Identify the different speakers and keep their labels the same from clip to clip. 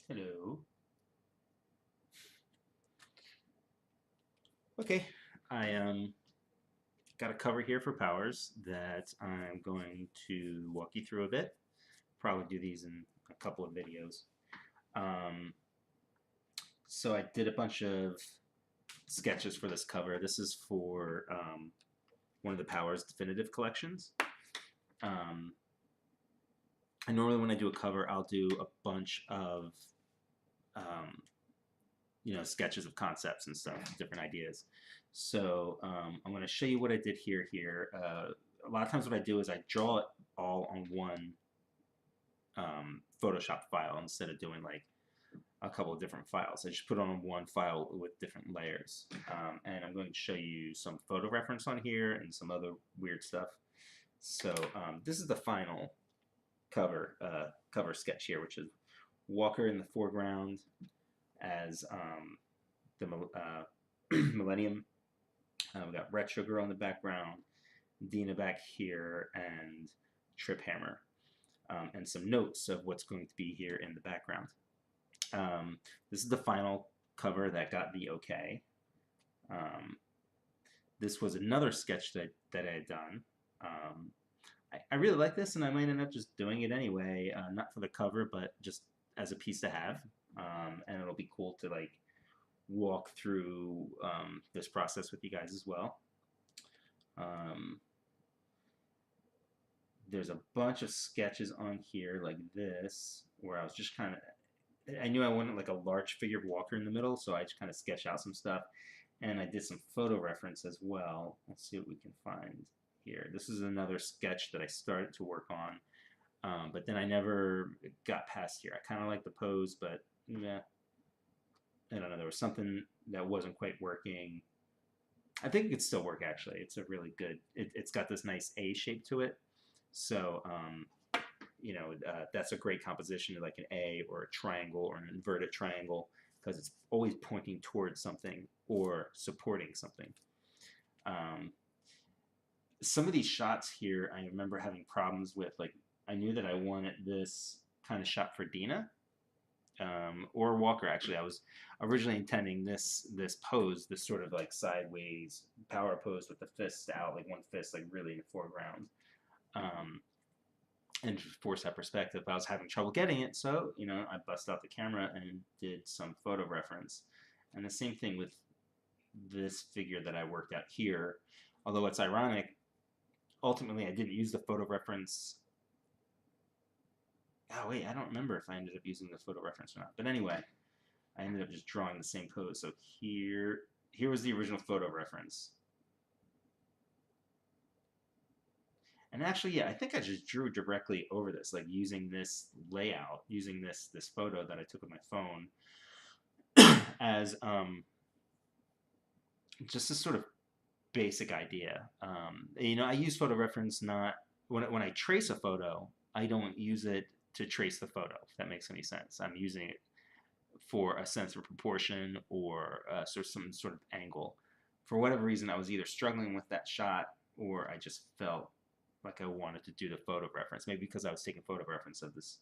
Speaker 1: Hello. Okay, I got a cover here for powers that I'm going to walk you through a bit. Probably do these in a couple of videos. Um, so I did a bunch of sketches for this cover. This is for one of the Powers definitive collections. Um, and normally when I do a cover, I'll do a bunch of um, sketches of concepts and stuff, different ideas. So I'm going to show you what I did here. A lot of times what I do is I draw it all on one Photoshop file instead of doing like a couple of different files. I just put it on one file with different layers. And I'm going to show you some photo reference on here and some other weird stuff. So this is the final cover sketch here, which is Walker in the foreground as the Millennium. We've got Red Sugar on the background, Dina back here, and Trip Hammer, and some notes of what's going to be here in the background. This is the final cover that got the okay. This was another sketch that I had done. I really like this, and I might end up just doing it anyway, not for the cover, but just as a piece to have. And it'll be cool to like walk through this process with you guys as well. There's a bunch of sketches on here like this where I was just kind of, I knew I wanted like a large figure of Walker in the middle, so I just kind of sketched out some stuff, and I did some photo reference as well. Let's see what we can find here. This is another sketch that I started to work on, but then I never got past here. I kind of like the pose, but yeah, I don't know, there was something that wasn't quite working. I think it could still work actually. It's a really good, it's got this nice A shape to it. So, that's a great composition, like an A or a triangle or an inverted triangle, because it's always pointing towards something or supporting something. Some of these shots here, I remember having problems with. Like, I knew that I wanted this kind of shot for Dina, or Walker. Actually, I was originally intending this pose, this sort of like sideways power pose with the fists out, like one fist like really in the foreground, and force that perspective. But I was having trouble getting it, so I bust out the camera and did some photo reference. And the same thing with this figure that I worked out here. Although it's ironic, ultimately I didn't use the photo reference. Oh wait, I don't remember if I ended up using the photo reference or not. But anyway, I ended up just drawing the same pose. So here was the original photo reference. And actually, yeah, I think I just drew directly over this, like using this layout, using this photo that I took with my phone as just a sort of basic idea. I use photo reference not when I trace a photo, I don't use it to trace the photo, if that makes any sense. I'm using it for a sense of proportion or some sort of angle. For whatever reason, I was either struggling with that shot or I just felt like I wanted to do the photo reference. Maybe because I was taking photo reference of this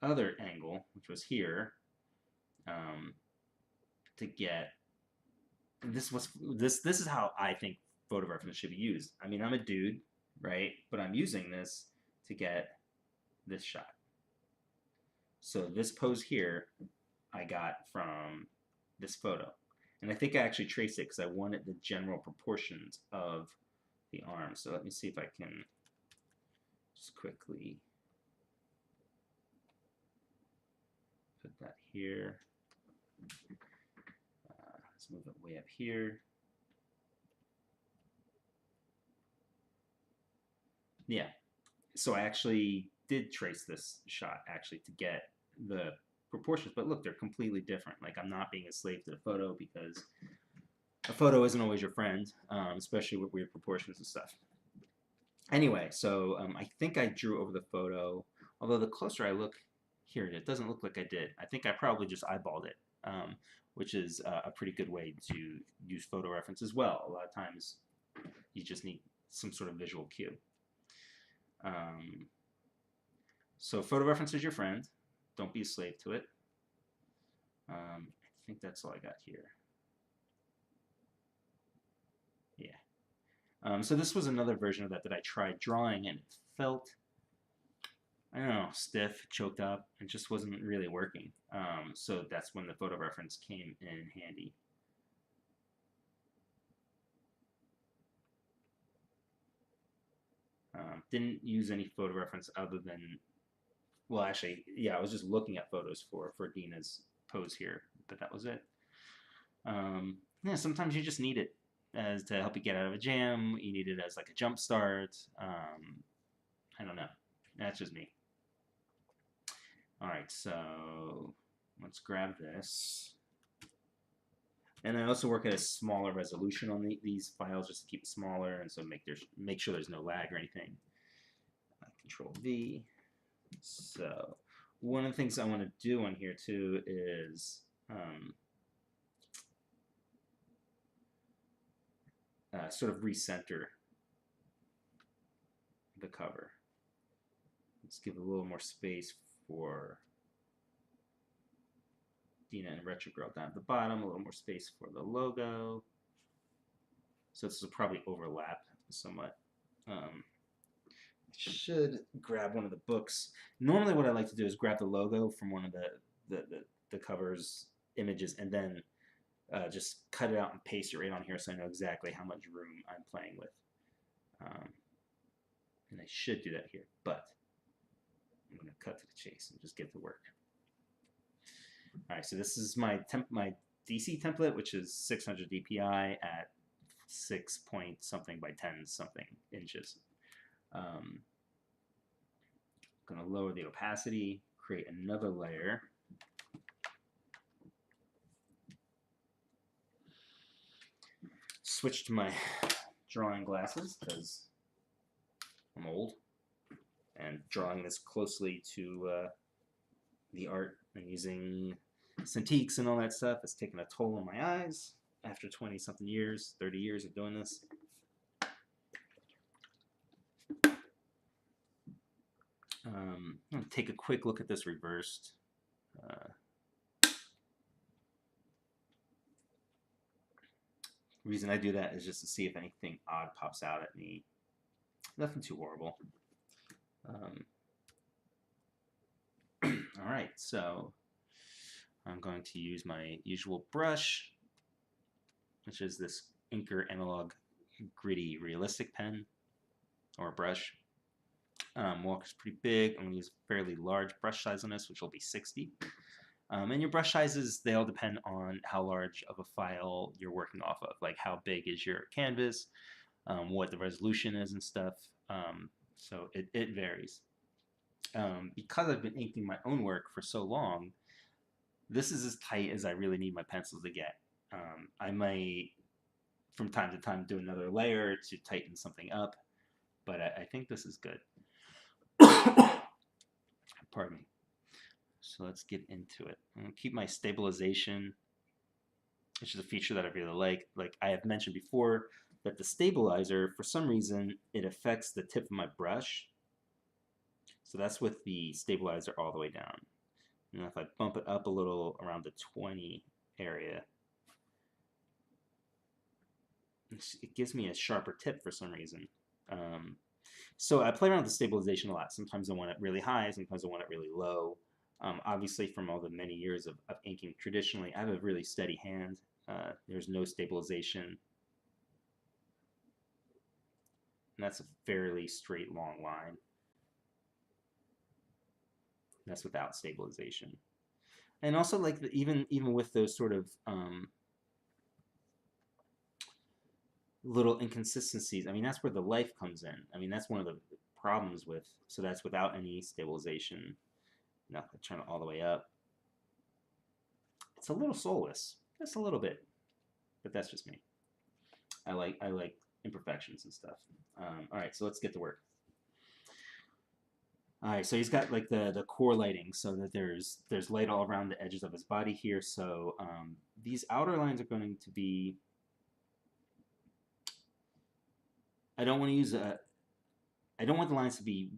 Speaker 1: other angle, which was here, to get this is how I think photo reference should be used. I mean, I'm a dude, right? But I'm using this to get this shot. So this pose here, I got from this photo. And I think I actually traced it because I wanted the general proportions of the arm. So let me see if I can just quickly put that here. Let's move it way up here. Yeah. So I actually did trace this shot actually to get the proportions, but look, they're completely different. Like, I'm not being a slave to the photo because a photo isn't always your friend, especially with weird proportions and stuff. Anyway, so I think I drew over the photo, although the closer I look here, it doesn't look like I did. I think I probably just eyeballed it, which is a pretty good way to use photo reference as well. A lot of times you just need some sort of visual cue. So photo reference is your friend. Don't be a slave to it. I think that's all I got here. Yeah. So this was another version of that I tried drawing, and it felt, I don't know, stiff, choked up, and just wasn't really working. So that's when the photo reference came in handy. Didn't use any photo reference other than, well, actually, yeah, I was just looking at photos for Dina's pose here, but that was it. Yeah, sometimes you just need it as to help you get out of a jam. You need it as like a jump start. I don't know. That's just me. All right, so let's grab this. And I also work at a smaller resolution on these files just to keep it smaller, and so make sure there's no lag or anything. Control V. So one of the things I want to do on here too is sort of recenter the cover. Let's give a little more space for Dina and Retro Girl down at the bottom, a little more space for the logo. So this will probably overlap somewhat. I should grab one of the books. Normally what I like to do is grab the logo from one of the cover's images and then just cut it out and paste it right on here so I know exactly how much room I'm playing with. And I should do that here, but I'm going to cut to the chase and just get to work. All right, so this is my DC template, which is 600 DPI at 6 point something by 10 something inches. I'm going to lower the opacity, create another layer. Switch to my drawing glasses because I'm old, and drawing this closely to the art and using Cintiqs and all that stuff has taken a toll on my eyes after 20-something years, 30 years of doing this. I'm going to take a quick look at this reversed. The reason I do that is just to see if anything odd pops out at me. Nothing too horrible. All right, so I'm going to use my usual brush, which is this Inker Analog Gritty Realistic pen or brush. Walker's pretty big. I'm going to use a fairly large brush size on this, which will be 60. And your brush sizes, they all depend on how large of a file you're working off of, like how big is your canvas, what the resolution is and stuff. So it varies. Because I've been inking my own work for so long, this is as tight as I really need my pencils to get. I might, from time to time, do another layer to tighten something up, but I think this is good. Pardon me. So let's get into it. I'm going to keep my stabilization, which is a feature that I really like. Like I have mentioned before, that the stabilizer, for some reason, it affects the tip of my brush. So that's with the stabilizer all the way down. And if I bump it up a little around the 20 area, it gives me a sharper tip for some reason. So I play around with the stabilization a lot. Sometimes I want it really high, sometimes I want it really low. Obviously, from all the many years of inking traditionally, I have a really steady hand. There's no stabilization. And that's a fairly straight, long line. That's without stabilization. And also, like even with those sort of little inconsistencies, I mean, that's where the life comes in. I mean, that's one of the problems with, so that's without any stabilization. Now, I turn it all the way up. It's a little soulless, just a little bit, but that's just me. I like imperfections and stuff. All right, so let's get to work. All right, so he's got like the core lighting, so that there's light all around the edges of his body here. So these outer lines are going to be, I don't want to use I don't want the lines to be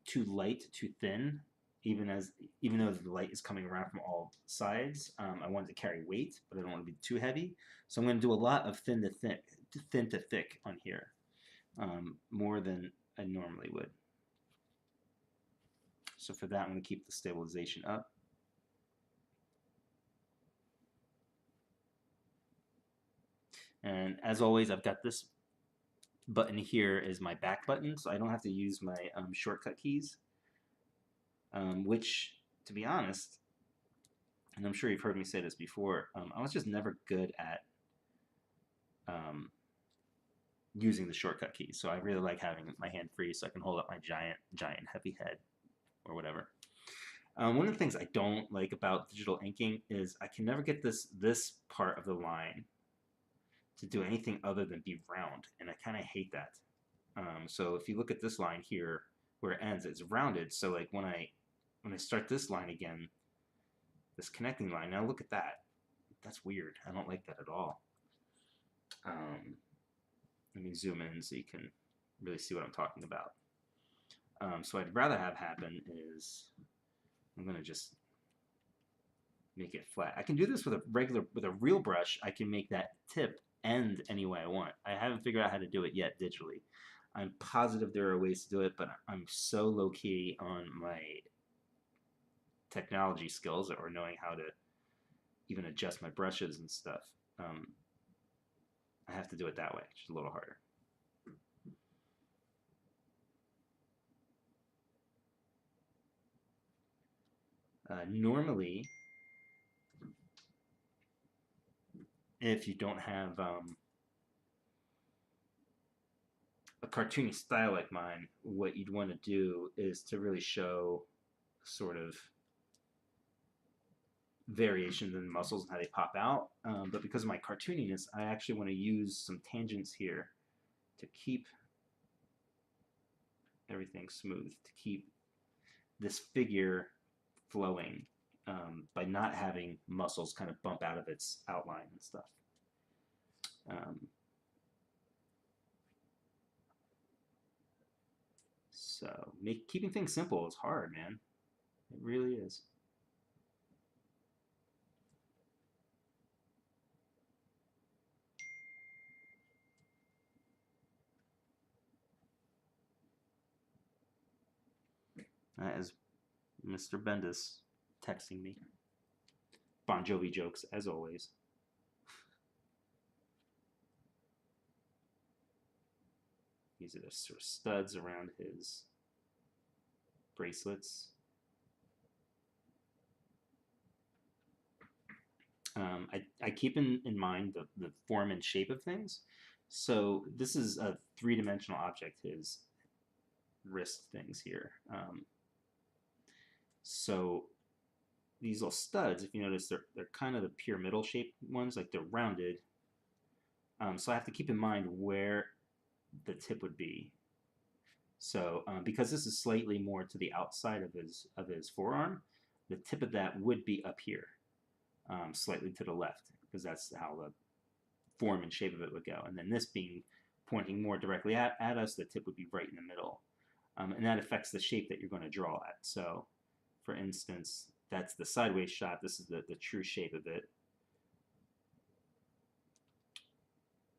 Speaker 1: too light, too thin. even though the light is coming around from all sides, I want it to carry weight, but I don't want to be too heavy. So I'm going to do a lot of thin to thick on here, more than I normally would. So for that, I'm going to keep the stabilization up. And as always, I've got this button here is my back button, so I don't have to use my shortcut keys, which, to be honest, and I'm sure you've heard me say this before, I was just never good at using the shortcut keys. So I really like having my hand free so I can hold up my giant heavy head or whatever. One of the things I don't like about digital inking is I can never get this part of the line to do anything other than be round, and I kind of hate that. So if you look at this line here where it ends, it's rounded. So like when I start this line again, this connecting line, now look at that. That's weird. I don't like that at all. Let me zoom in so you can really see what I'm talking about. So what I'd rather have happen is I'm going to just make it flat. I can do this with a real brush. I can make that tip end any way I want. I haven't figured out how to do it yet digitally. I'm positive there are ways to do it, but I'm so low-key on my technology skills or knowing how to even adjust my brushes and stuff. I have to do it that way, which is a little harder. Normally, if you don't have a cartoony style like mine, what you'd want to do is to really show sort of variations in muscles and how they pop out. But because of my cartooniness, I actually want to use some tangents here to keep everything smooth, to keep this figure flowing by not having muscles kind of bump out of its outline and stuff. So keeping things simple is hard, man. It really is. That is Mr. Bendis texting me. Bon Jovi jokes, as always. These are the sort of studs around his bracelets. I keep in mind the form and shape of things. So this is a three-dimensional object, his wrist things here. So these little studs, if you notice, they're kind of the pyramidal shaped ones, like they're rounded. So I have to keep in mind where the tip would be. So because this is slightly more to the outside of his forearm, the tip of that would be up here, slightly to the left, because that's how the form and shape of it would go. And then this being pointing more directly at us, the tip would be right in the middle. And that affects the shape that you're going to draw at. So for instance, that's the sideways shot. This is the true shape of it.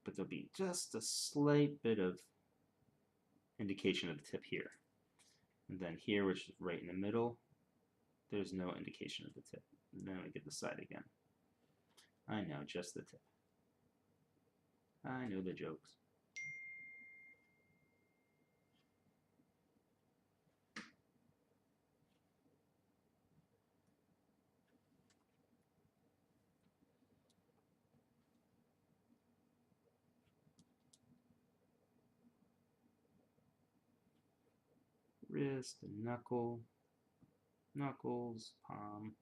Speaker 1: But there'll be just a slight bit of indication of the tip here. And then here, which is right in the middle, there's no indication of the tip. And then we get the side again. I know, just the tip. I know the jokes. Wrist, and knuckle, knuckles, palm.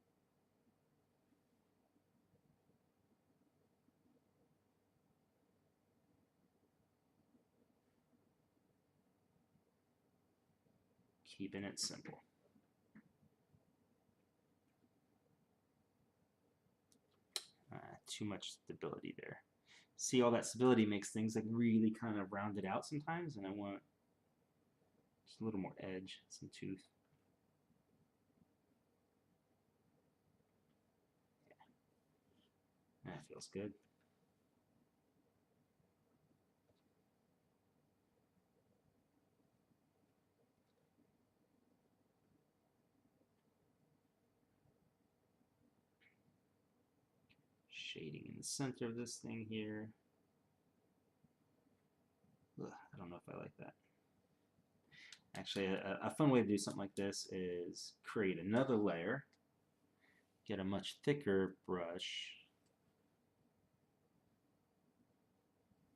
Speaker 1: Keeping it simple. Too much stability there. See, all that stability makes things like really kind of rounded out sometimes, and I want just a little more edge, some tooth. That feels good. Shading in the center of this thing here. Ugh, I don't know if I like that. Actually, a fun way to do something like this is create another layer, get a much thicker brush,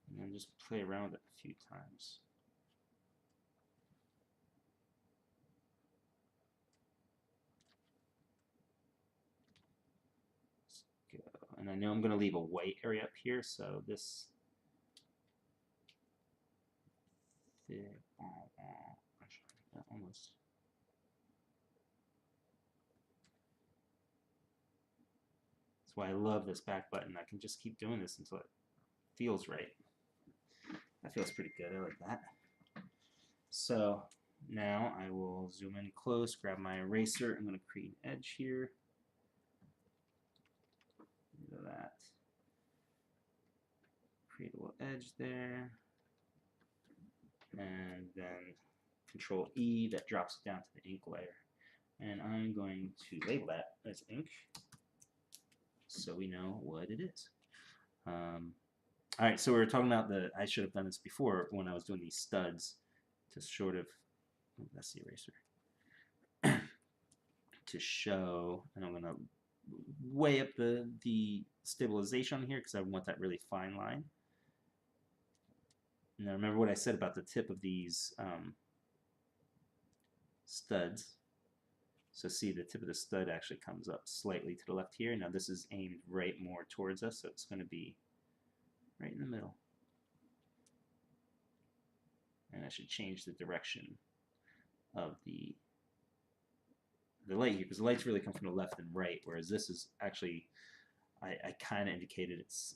Speaker 1: and then just play around with it a few times. Let's go. And I know I'm going to leave a white area up here, so this almost. That's why I love this back button. I can just keep doing this until it feels right. That feels pretty good. I like that. So now I will zoom in close, grab my eraser. I'm going to create an edge here. Look at that. Create a little edge there. And then Control E, that drops it down to the ink layer. And I'm going to label that as ink so we know what it is. Alright, so we were talking about I should have done this before when I was doing these studs to sort of, oh, that's the eraser, to show, and I'm going to weigh up the stabilization on here because I want that really fine line. Now remember what I said about the tip of these studs. So see, the tip of the stud actually comes up slightly to the left here. Now this is aimed right more towards us, so it's going to be right in the middle. And I should change the direction of the light here, because the lights really come from the left and right, whereas this is actually, I kind of indicated it's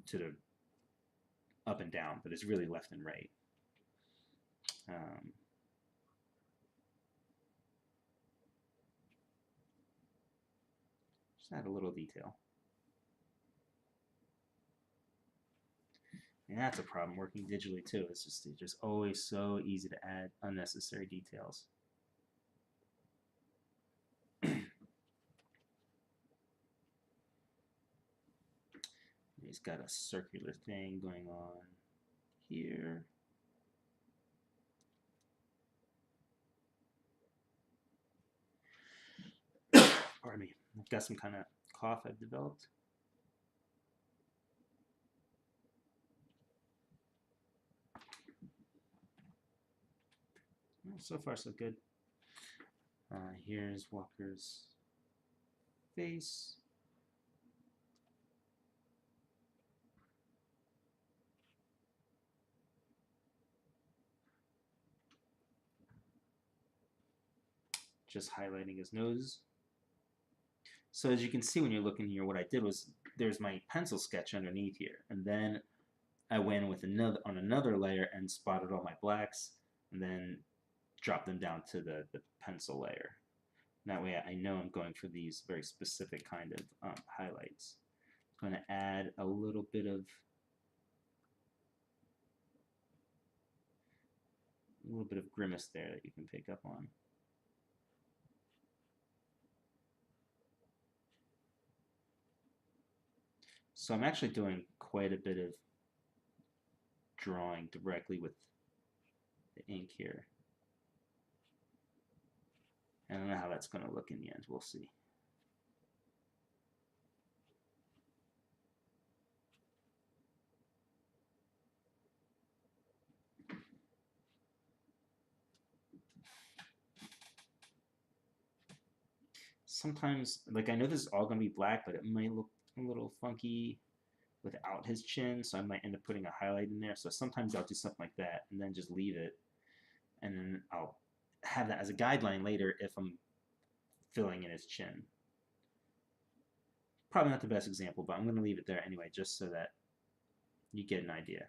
Speaker 1: to the up and down, but it's really left and right. Just add a little detail. And that's a problem working digitally too. It's just always so easy to add unnecessary details. He's got a circular thing going on here. Pardon me. I've got some kind of cough I've developed. Well, so far so good. Here's Walker's face. Just highlighting his nose. So as you can see when you're looking here, what I did was there's my pencil sketch underneath here, and then I went with another layer and spotted all my blacks, and then dropped them down to the pencil layer. And that way I know I'm going for these very specific kind of highlights. I'm going to add a little bit of grimace there that you can pick up on. So I'm actually doing quite a bit of drawing directly with the ink here. I don't know how that's going to look in the end. We'll see. Sometimes, like, I know this is all going to be black, but it might look a little funky without his chin, so I might end up putting a highlight in there. So sometimes I'll do something like that and then just leave it, and then I'll have that as a guideline later if I'm filling in his chin. Probably not the best example, but I'm going to leave it there anyway, just so that you get an idea.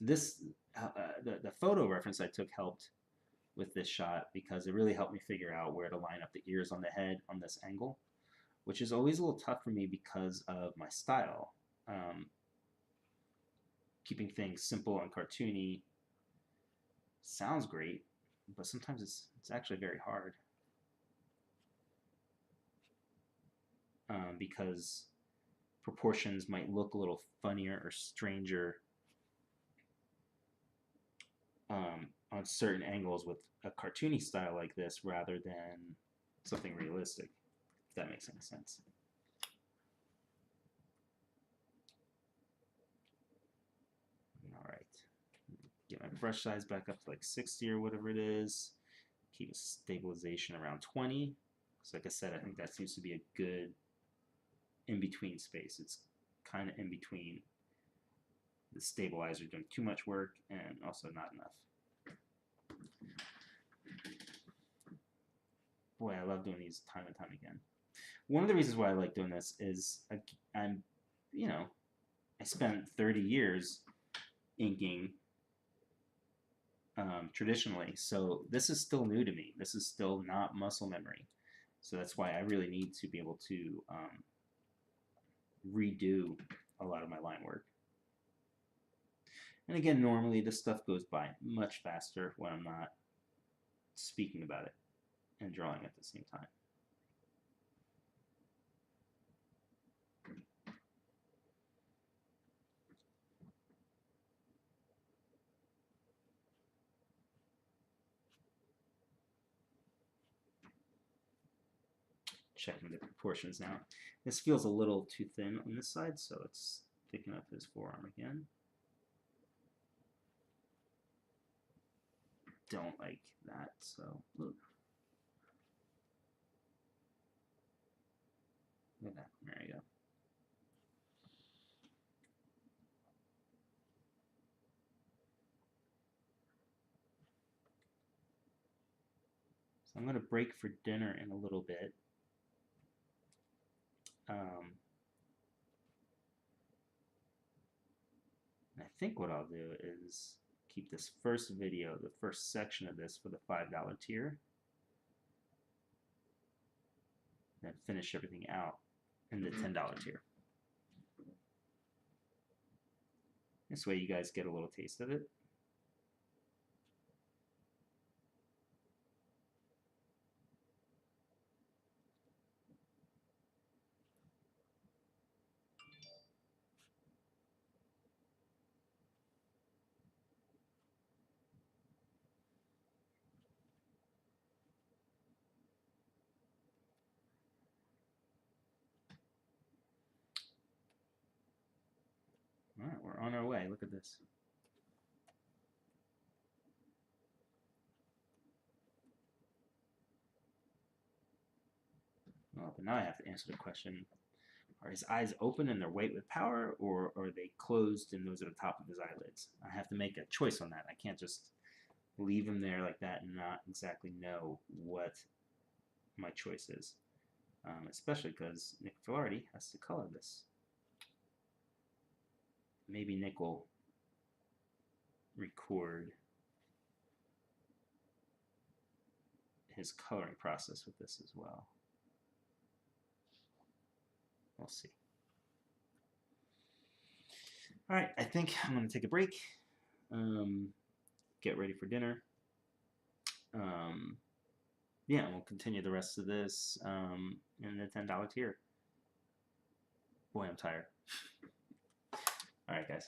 Speaker 1: This the photo reference I took helped with this shot because it really helped me figure out where to line up the ears on the head on this angle. which is always a little tough for me because of my style. Keeping things simple and cartoony sounds great, but sometimes it's actually very hard because proportions might look a little funnier or stranger on certain angles with a cartoony style like this rather than something realistic, if that makes any sense. Alright, get my brush size back up to like 60 or whatever it is. Keep a stabilization around 20. So like I said, I think that seems to be a good in-between space. It's kind of in between the stabilizer doing too much work and also not enough. Boy, I love doing these time and time again. One of the reasons why I like doing this is I'm, you know, I spent 30 years inking traditionally, so this is still new to me. This is still not muscle memory. So that's why I really need to be able to redo a lot of my line work. And again, normally this stuff goes by much faster when I'm not speaking about it and drawing at the same time. Checking the proportions now. This feels a little too thin on this side, so it's thicken up his forearm again. Don't like that, so look. Look at that. There you go. So I'm going to break for dinner in a little bit. And I think what I'll do is keep this first video, the first section of this, for the $5 tier, and finish everything out in the $10 tier. This way you guys get a little taste of it. All right, we're on our way. Look at this. Well, but now I have to answer the question, are his eyes open and they're white with power, or are they closed and those are the top of his eyelids? I have to make a choice on that. I can't just leave him there like that and not exactly know what my choice is. Especially because Nick Filardi has to color this. Maybe Nick will record his coloring process with this as well. We'll see. All right, I think I'm going to take a break, get ready for dinner. Yeah, we'll continue the rest of this in the $10 tier. Boy, I'm tired. All right, guys.